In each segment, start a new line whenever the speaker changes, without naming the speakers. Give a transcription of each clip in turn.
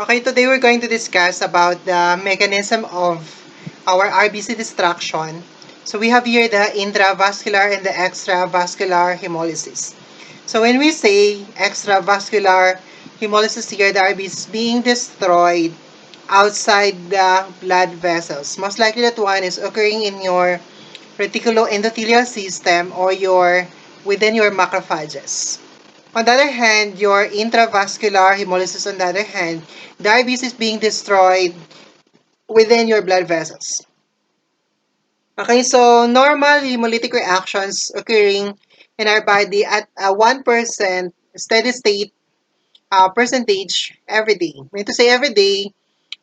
Okay, today we're going to discuss about the mechanism of our RBC destruction. So we have here the intravascular and the extravascular hemolysis. So when we say extravascular hemolysis here, the RBC is being destroyed outside the blood vessels. Most likely that one is occurring in your reticuloendothelial system or within your macrophages. On the other hand, your intravascular hemolysis, on the other hand, the RBC is being destroyed within your blood vessels. Okay, so normal hemolytic reactions occurring in our body at a 1% steady state percentage every day. I mean to say every day,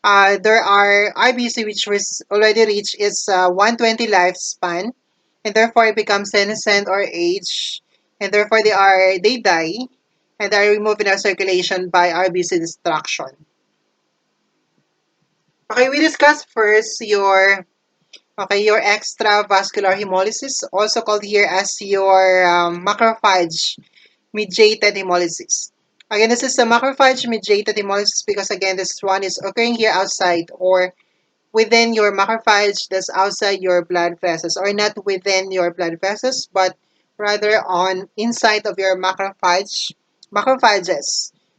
there are RBC which was already reached its 120 lifespan, and therefore it becomes senescent or age, and therefore they die and are removed in our circulation by RBC destruction. Okay, we discuss first your extravascular hemolysis, also called here as your macrophage mediated hemolysis. Again, this is a macrophage mediated hemolysis because again, this one is occurring here outside or within your macrophage that's outside your blood vessels, or not within your blood vessels, but rather on inside of your macrophages.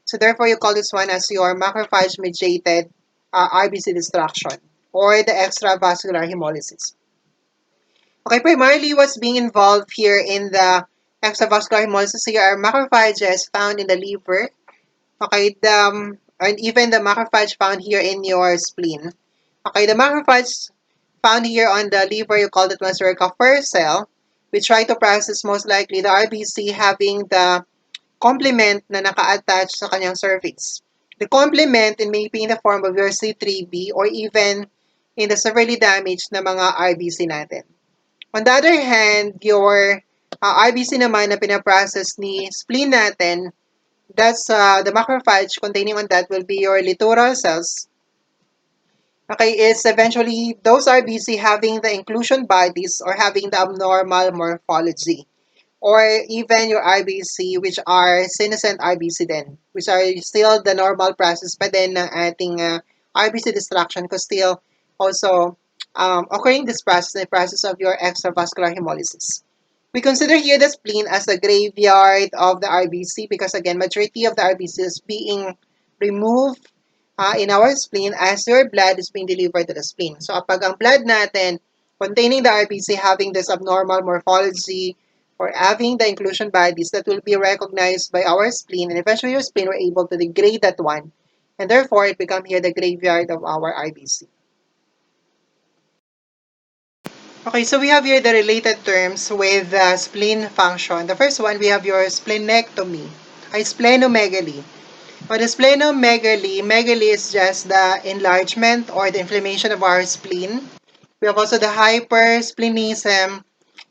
So therefore, you call this one as your macrophage mediated RBC destruction or the extravascular hemolysis. Okay, primarily what's being involved here in the extravascular hemolysis here are macrophages found in the liver. Okay, and even the macrophage found here in your spleen. Okay, the macrophage found here on the liver, you call it as a recovery cell. We try to process most likely the RBC having the complement na naka-attach sa kanyang cervix. The complement it may be in the form of your C3b or even in the severely damaged na mga RBC natin. On the other hand, your RBC naman na pinaprocess ni spleen natin, that's the macrophage containing on that will be your littoral cells. Okay, it's eventually those RBC having the inclusion bodies or having the abnormal morphology. Or even your RBC which are senescent RBC din, which are still the normal process pa din ng ating RBC destruction because still also occurring this process, the process of your extravascular hemolysis. We consider here the spleen as a graveyard of the RBC because again, majority of the RBC is being removed in our spleen as your blood is being delivered to the spleen. So kapag ang blood natin containing the RBC having this abnormal morphology or having the inclusion bodies that will be recognized by our spleen, and eventually your spleen were able to degrade that one, and therefore it become here the graveyard of our RBC. Okay, so we have here the related terms with the spleen function. The first one, we have your splenectomy, splenomegaly. For the splenomegaly, megaly is just the enlargement or the inflammation of our spleen. We have also the hypersplenism.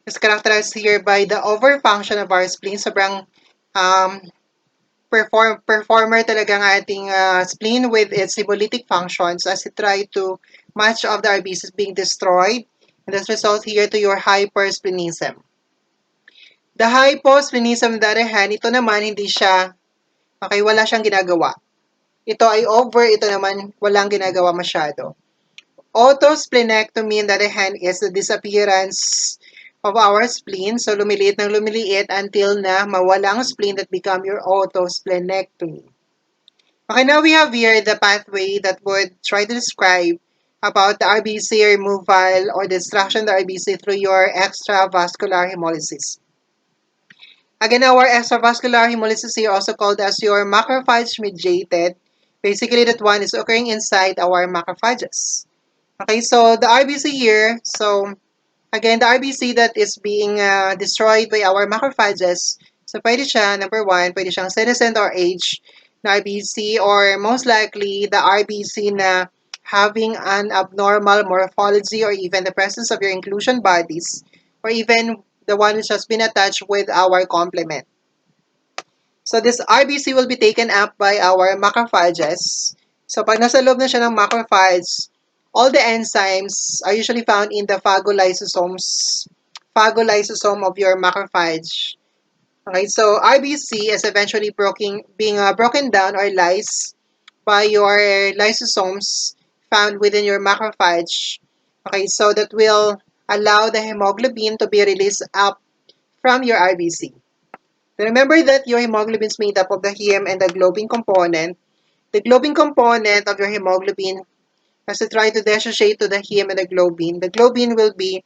It's characterized here by the overfunction of our spleen. Sobrang performer talagang ating spleen with its hemolytic functions as it try to much of the RBCs being destroyed. And this results here to your hypersplenism. The hyposplenism, on the other hand, ito naman hindi siya, okay, wala siyang ginagawa. Ito ay over, ito naman walang ginagawa masyado. Autosplenectomy, on the other hand, is the disappearance of our spleen. So, lumiliit ng lumiliit until na mawala ang spleen that become your autosplenectomy. Okay, now we have here the pathway that would try to describe about the RBC removal or destruction of the RBC through your extravascular hemolysis. Again, our extravascular hemolysis here also called as your macrophage mediated. Basically, that one is occurring inside our macrophages. Okay, so the RBC here, so again, the RBC that is being destroyed by our macrophages, so pwede siya, number one, pwede siyang senescent or age na RBC, or most likely the RBC na having an abnormal morphology or even the presence of your inclusion bodies, or even the one which has been attached with our complement. So this RBC will be taken up by our macrophages. So pag nasa loob na siya ng macrophage, all the enzymes are usually found in the phagolysosome of your macrophage. Okay, so RBC is eventually being broken down or lyse by your lysosomes found within your macrophage. Okay, so that will allow the hemoglobin to be released up from your RBC. Remember that your hemoglobin is made up of the heme and the globin component. The globin component of your hemoglobin, as you try to dissociate to the heme and the globin will be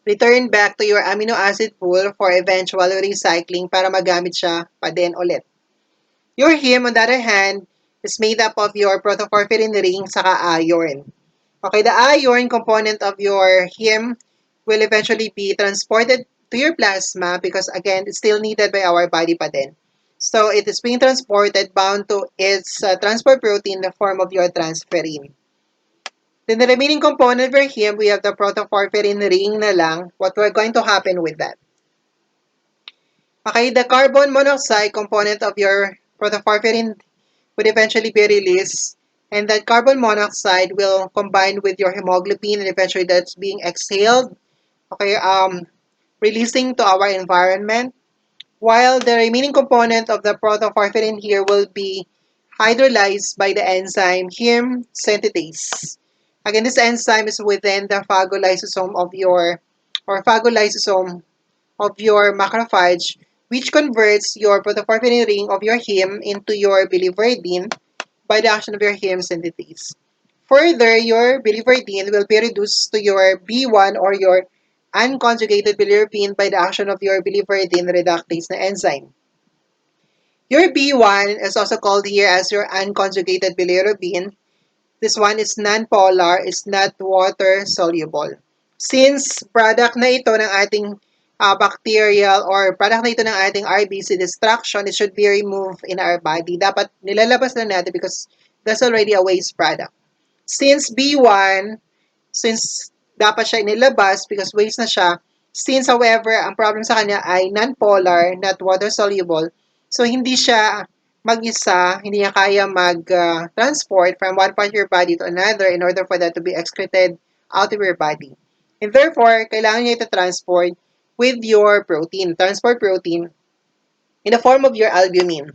returned back to your amino acid pool for eventual recycling para magamit siya pa din ulit. Your heme, on the other hand, is made up of your protoporphyrin ring saka iron. Okay, the iron component of your heme will eventually be transported to your plasma because again, it's still needed by our body pa din. So it is being transported bound to its transport protein in the form of your transferrin. Then the remaining component of your heme, we have the protoporphyrin ring na lang. What we're going to happen with that? Okay, the carbon monoxide component of your protoporphyrin would eventually be released, and that carbon monoxide will combine with your hemoglobin, and eventually that's being exhaled, okay, releasing to our environment, while the remaining component of the protoporphyrin here will be hydrolyzed by the enzyme heme synthetase. Again, this enzyme is within the phagolysosome of your, or phagolysosome of your macrophage, which converts your protoporphyrin ring of your heme into your biliverdin by the action of your heme synthetase. Further, your biliverdin will be reduced to your B1 or your unconjugated bilirubin by the action of your biliverdin reductase na enzyme. Your B1 is also called here as your unconjugated bilirubin. This one is non-polar, is not water-soluble. Since product na ito ng ating bacterial or product na ito ng ating RBC destruction, it should be removed in our body. Dapat nilalabas na natin because that's already a waste product. Since B1, since dapat siya inilabas because waste na siya, since however, ang problem sa kanya ay non-polar, not water-soluble, so hindi siya mag-isa, hindi niya kaya mag-transport from one part of your body to another in order for that to be excreted out of your body. And therefore, kailangan niya ito transport with your protein, transport protein, in the form of your albumin.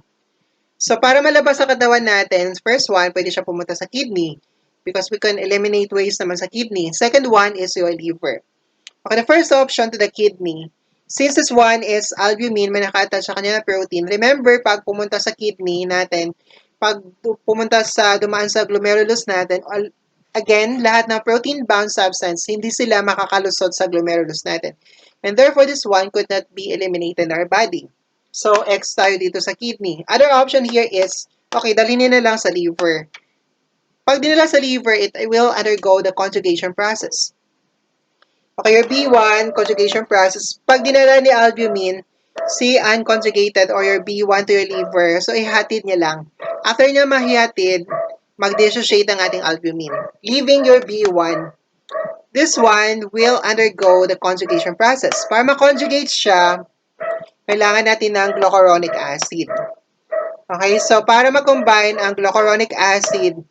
So, para malabas sa katawan natin, first one, pwede siya pumunta sa kidney because we can eliminate waste naman sa kidney. Second one is your liver. Okay, the first option to the kidney. Since this one is albumin, may naka-attach sa kanya na protein. Remember, pag pumunta sa kidney natin, pag pumunta sa, dumaan sa glomerulus natin, again, lahat ng protein-bound substance, hindi sila makakalusot sa glomerulus natin. And therefore, this one could not be eliminated in our body. So, X tayo dito sa kidney. Other option here is, okay, dalhin na lang sa liver. Pag dinala sa liver, it will undergo the conjugation process. Okay, your B1 conjugation process, pag dinala ni albumin, si unconjugated or your B1 to your liver, so ihatid niya lang. After niya mahihatid, mag-dissociate ang ating albumin, leaving your B1. This one will undergo the conjugation process. Para ma-conjugate siya, kailangan natin ng glucuronic acid. Okay, so para mag-combine ang glucuronic acid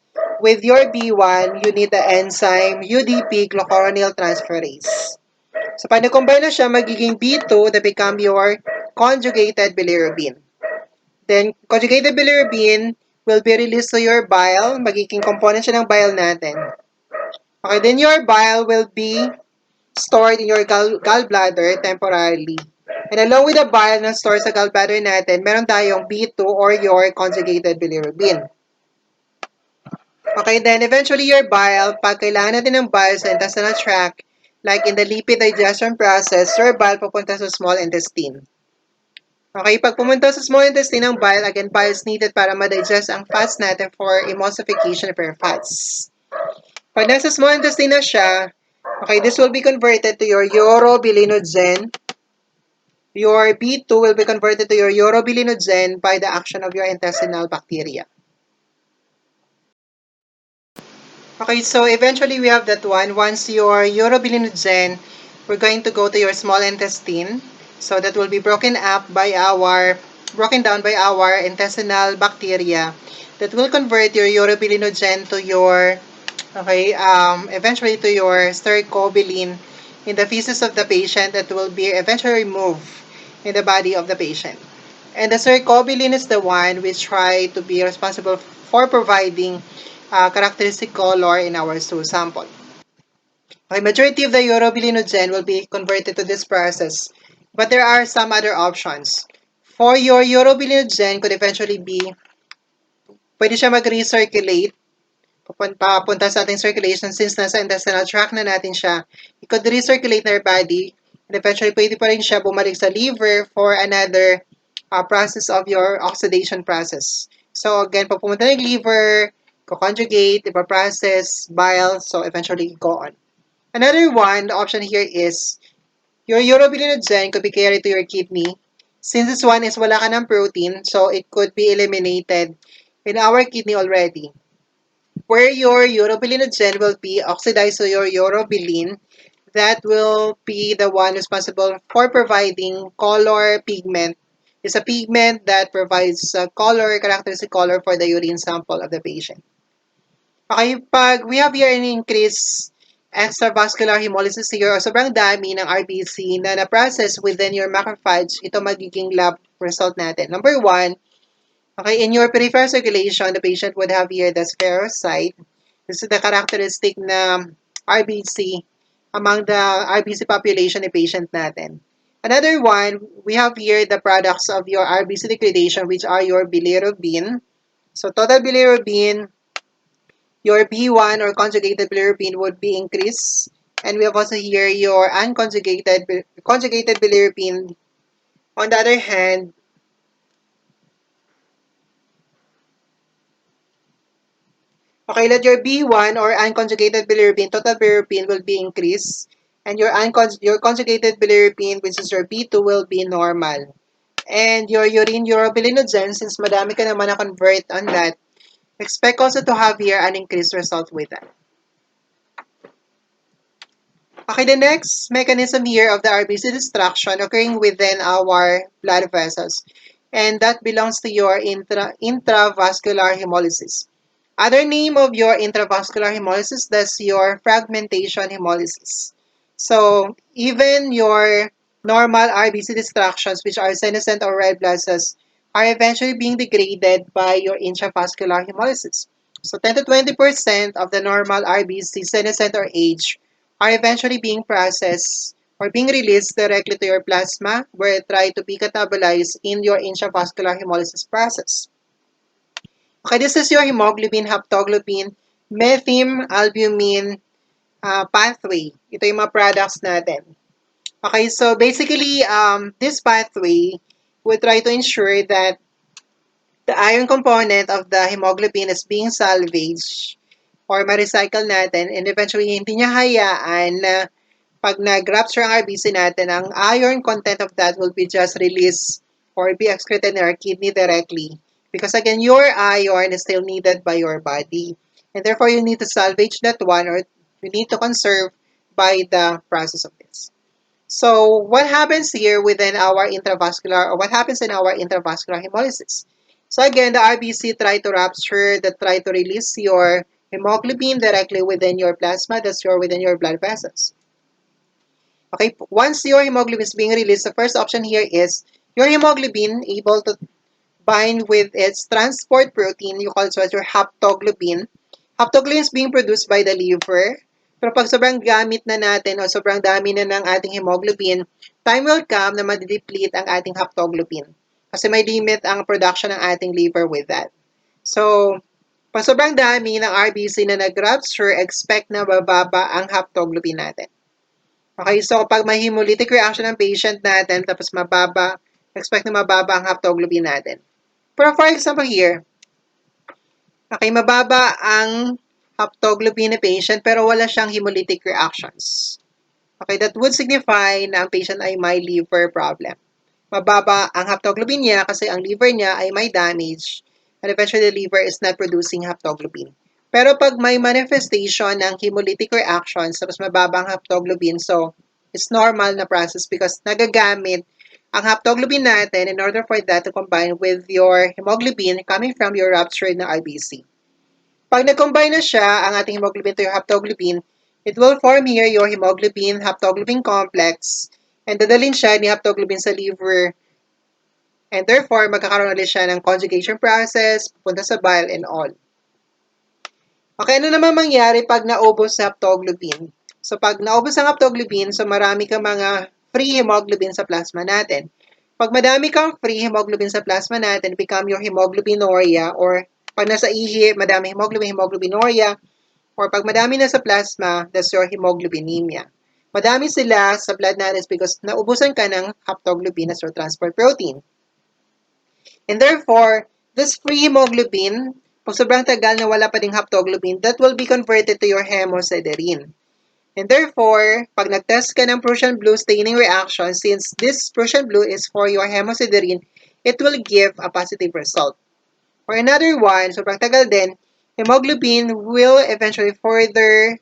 with your B1, you need the enzyme UDP glucuronyl transferase. So, pag na-combine na siya, magiging B2 that become your conjugated bilirubin. Then, conjugated bilirubin will be released to your bile. Magiging component siya ng bile natin. Okay, then your bile will be stored in your gallbladder temporarily. And along with the bile na stored sa gallbladder natin, meron tayong B2 or your conjugated bilirubin. Okay, then eventually your bile, pag kailangan natin ng bile sa intestinal tract, like in the lipid digestion process, your bile pupunta sa small intestine. Okay, pag pumunta sa small intestine ng bile, again, bile is needed para ma-digest ang fats natin for emulsification of your fats. Pag nasa small intestine na siya, okay, this will be converted to your urobilinogen. Your B2 will be converted to your urobilinogen by the action of your intestinal bacteria. Okay, so eventually we have that one. Once your urobilinogen, we're going to go to your small intestine. So that will be broken down by our intestinal bacteria that will convert your urobilinogen to your, okay, eventually to your stercobilin in the feces of the patient that will be eventually removed in the body of the patient. And the cercobilin is the one which try to be responsible for providing characteristic color in our stool sample. Okay, majority of the urobilinogen will be converted to this process, but there are some other options. For your urobilinogen could eventually be, pwede siya mag-recirculate, papunta sa ating circulation since nasa intestinal tract na natin siya. It could recirculate in our body, and eventually pwede pa rin siya bumalik sa liver for another process of your oxidation process. So again, pag pumunta ng liver, co-conjugate, ipa-process, bile, so eventually go on. Another one, the option here is your urobilinogen could be carried to your kidney. Since this one is wala ka ng protein, so it could be eliminated in our kidney already. Where your urobilinogen will be oxidized to your urobilin, that will be the one responsible for providing color pigment. It's a pigment that provides color, characteristic color for the urine sample of the patient. Okay, pag we have here an increased extravascular hemolysis here o sobrang dami ng RBC na na-process within your macrophage, ito magiging lab result natin. Number one, okay, in your peripheral circulation, the patient would have here the spherocyte. This is the characteristic na RBC among the RBC population ni patient natin. Another one, we have here the products of your RBC degradation, which are your bilirubin. So total bilirubin, your B1 or conjugated bilirubin would be increased. And we have also here your conjugated bilirubin. On the other hand, okay, let your B1 or unconjugated bilirubin, total bilirubin will be increased. And your conjugated bilirubin, which is your B2, will be normal. And your urine urobilinogen, since madami ka naman na-convert on that, expect also to have here an increased result with that. Okay, the next mechanism here of the RBC destruction occurring within our blood vessels, and that belongs to your intravascular hemolysis. Other name of your intravascular hemolysis, that's your fragmentation hemolysis. So even your normal RBC destructions, which are senescent or red blood cells, are eventually being degraded by your intravascular hemolysis. So 10 to 20% of the normal RBC, senescent or age, are eventually being processed or being released directly to your plasma where it try to be catabolized in your intravascular hemolysis process. Okay, this is your hemoglobin, haptoglobin, methylalbumin pathway. Ito yung mga products natin. Okay, so basically, this pathway will try to ensure that the iron component of the hemoglobin is being salvaged or ma-recycle natin and eventually hindi niya hayaan na pag nag-rupture ang RBC natin, ang iron content of that will be just released or be excreted in our kidney directly. Because again, your iron is still needed by your body. And therefore, you need to salvage that one or you need to conserve by the process of this. So, what happens here within our intravascular or what happens in our intravascular hemolysis? So again, the RBC try to rupture, that try to release your hemoglobin directly within your plasma, that's within your blood vessels. Okay, once your hemoglobin is being released, the first option here is your hemoglobin able to bind with its transport protein, you call it as your haptoglobin. Haptoglobin is being produced by the liver. Pero pag sobrang gamit na natin o sobrang dami na ng ating hemoglobin, time will come na madideplete ang ating haptoglobin. Kasi may limit ang production ng ating liver with that. So, pag sobrang dami ng RBC na nag-rupture, expect na bababa ang haptoglobin natin. Okay, so kapag may hemolytic reaction ng patient natin, tapos mababa, expect na mababa ang haptoglobin natin. Pero for example here, okay, mababa ang haptoglobin ni patient pero wala siyang hemolytic reactions. Okay, that would signify na ang patient ay may liver problem. Mababa ang haptoglobin niya kasi ang liver niya ay may damage and eventually the liver is not producing haptoglobin. Pero pag may manifestation ng hemolytic reactions tapos mababa ang haptoglobin, so it's normal na process because nagagamit ang haptoglobin natin in order for that to combine with your hemoglobin coming from your ruptured na RBC. Pag nag-combine na siya, ang ating hemoglobin to your haptoglobin, it will form here your hemoglobin-haptoglobin complex and dadalhin siya ni haptoglobin sa liver And therefore, magkakaroon ulit siya ng conjugation process, punta sa bile and all. Okay, ano naman mangyari pag naubos sa haptoglobin? So, pag naubos ang haptoglobin, so marami kang mga free hemoglobin sa plasma natin. Pag madami kang free hemoglobin sa plasma natin, become your hemoglobinuria, or pag nasa ihi, madami hemoglobinuria, or pag madami na sa plasma, that's your hemoglobinemia. Madami sila sa blood natin because naubusan ka ng haptoglobin as your transport protein. And therefore, this free hemoglobin, pag sobrang tagal na wala pa ding haptoglobin, that will be converted to your hemosiderin. And therefore, pag nag-test ka ng Prussian blue staining reaction, since this Prussian blue is for your hemosiderin, it will give a positive result. For another one, sobrang tagal din, hemoglobin will eventually further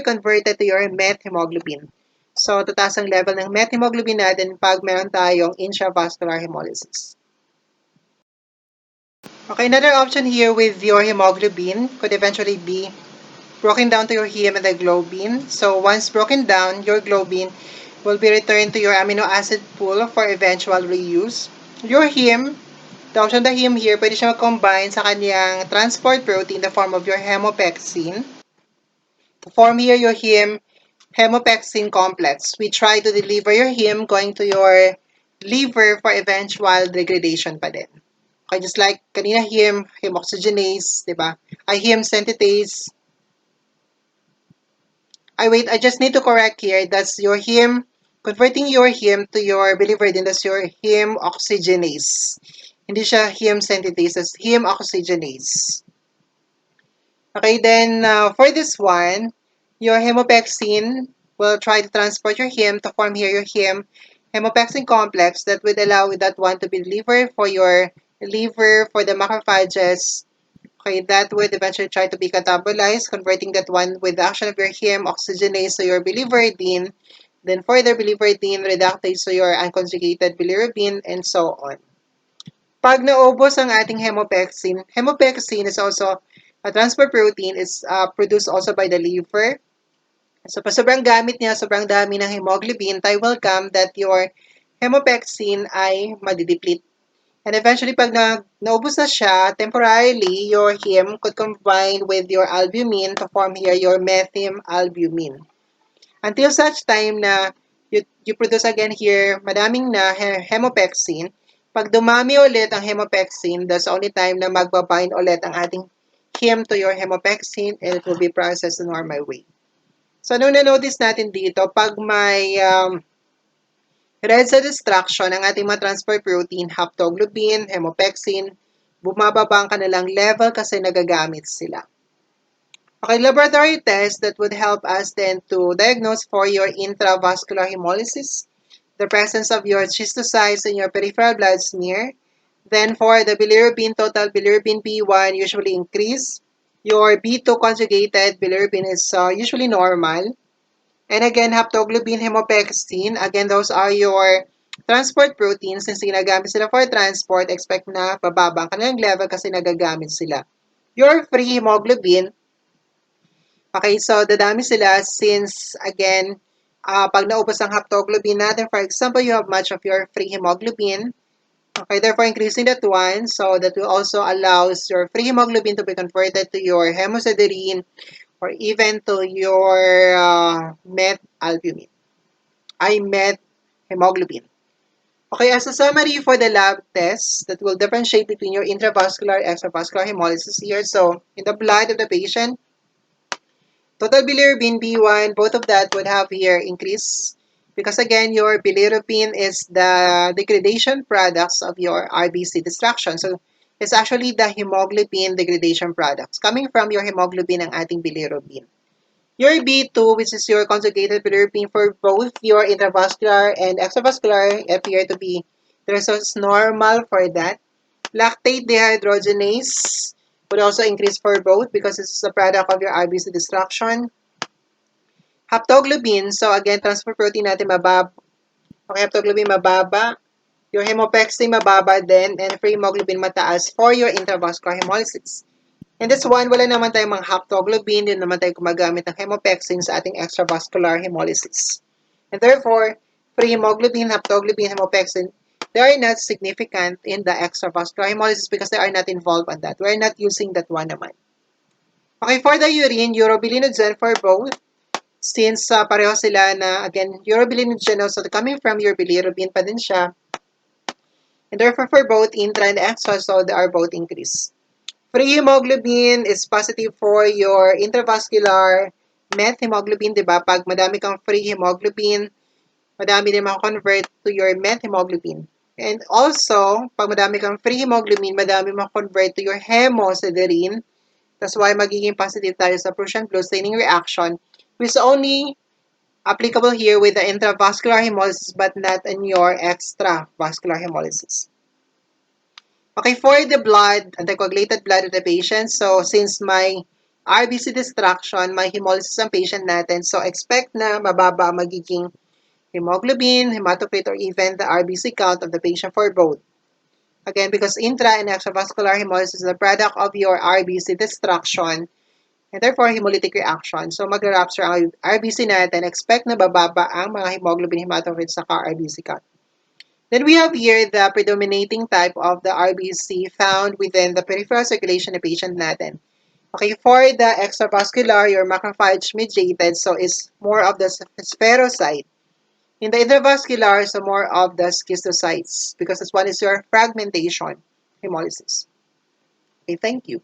converted to your methemoglobin. So, tataas ang level ng methemoglobin natin pag meron tayong intravascular hemolysis. Okay, another option here with your hemoglobin could eventually be broken down to your hemoglobin. So once broken down, your globin will be returned to your amino acid pool for eventual reuse. Your the option the heme here, pwede siya mag-combine sa kanyang transport protein in the form of your hemopexin. To form here your hemopexin complex. We try to deliver your heme going to your liver for eventual degradation pa din. Okay, just like kanina heme oxygenase, di ba? Heme synthetase. Wait, I just need to correct here. That's your heme, converting your heme to your biliverdin, that's your heme oxygenase. Hindi siya heme synthetase, that's heme oxygenase. Okay, then for this one, your hemopexin will try to transport your heme to form here your hemopexin complex that would allow that one to be delivered for your liver, for the macrophages. Okay, that would eventually try to be catabolized, converting that one with the action of your heme oxygenase to your biliverdin, then further biliverdin reductase to your unconjugated bilirubin, and so on. Pag naubos ang ating hemopexin is also a transport protein, is produced also by the liver. So, pa sobrang gamit niya, sobrang dami ng hemoglobin, tayo welcome that your hemopexin ay madideplete. And eventually, pag naubos na siya, temporarily, your heme could combine with your albumin to form here your methymalbumin. Until such time na you produce again here, madaming na hemopexin. Pag dumami ulit ang hemopexin, that's the only time na magbabind ulit ang ating heme to your hemopexin and it will be processed the normal way. So, ano na-notice natin dito? Pag may red cell destruction ng ating mga transport protein, haptoglobin, hemopexin, bumababa ang kanilang level kasi nagagamit sila. Okay, laboratory test that would help us then to diagnose for your intravascular hemolysis, the presence of your schistocytes in your peripheral blood smear. Then for the bilirubin, total bilirubin B1 usually increase. Your B2 conjugated bilirubin is usually normal. And again, haptoglobin, hemopexin, again, those are your transport proteins. Since ginagamit sila for transport, expect na bababa ang kanilang level kasi nagagamit sila. Your free hemoglobin, okay, so dadami sila since, again, pag naubos ang haptoglobin natin, for example, you have much of your free hemoglobin. Okay, therefore increasing that one, so that will also allows your free hemoglobin to be converted to your hemosiderin or even to your metalbumin. Methemoglobin. Okay, as a summary for the lab tests that will differentiate between your intravascular and extravascular hemolysis here. So, in the blood of the patient, total bilirubin B1, both of that would have here increase because again, your bilirubin is the degradation products of your RBC destruction. So, it's actually the hemoglobin degradation products coming from your hemoglobin ang ating bilirubin. Your B2, which is your conjugated bilirubin for both your intravascular and extravascular, appear to be the results normal for that. Lactate dehydrogenase would also increase for both because this is a product of your RBC destruction. Haptoglobin, so again, transport protein natin mababa. Okay, haptoglobin mababa. Your hemopexin mababa din, and free hemoglobin mataas for your intravascular hemolysis. And this one, wala naman tayong mga haptoglobin, din naman tayo gumagamit ng hemopexin sa ating extravascular hemolysis. And therefore, free hemoglobin, haptoglobin, hemopexin they are not significant in the extravascular hemolysis because they are not involved on that. We're not using that one naman. Okay, for the urine, urobilinogen for both. Since pareho sila na, again, urobilinogen also coming from your bilirubin pa din siya. And therefore, for both intra and extra, so they are both increased. Free hemoglobin is positive for your intravascular methemoglobin, di ba? Pag madami kang free hemoglobin, madami din makakonvert to your methemoglobin. And also, pag madami kang free hemoglobin, madami makakonvert to your hemosiderin. That's why magiging positive tayo sa Prussian blue staining reaction, which is only applicable here with the intravascular hemolysis but not in your extravascular hemolysis. Okay, for the blood, anticoagulated blood of the patient, so since my RBC destruction, may hemolysis ang patient natin, so expect na mababa magiging hemoglobin, hematocrit, or even the RBC count of the patient for both. Again, because intra and extravascular hemolysis is the product of your RBC destruction and therefore hemolytic reaction. So mag-rupture ang RBC natin, expect na bababa ang mga hemoglobin, hematocrit, saka RBC count. Then we have here the predominating type of the RBC found within the peripheral circulation of patient natin. Okay, for the extravascular, your macrophage mediated, so it's more of the spherocyte. In the intravascular, so more of the schistocytes because this one is your fragmentation hemolysis. Okay, thank you.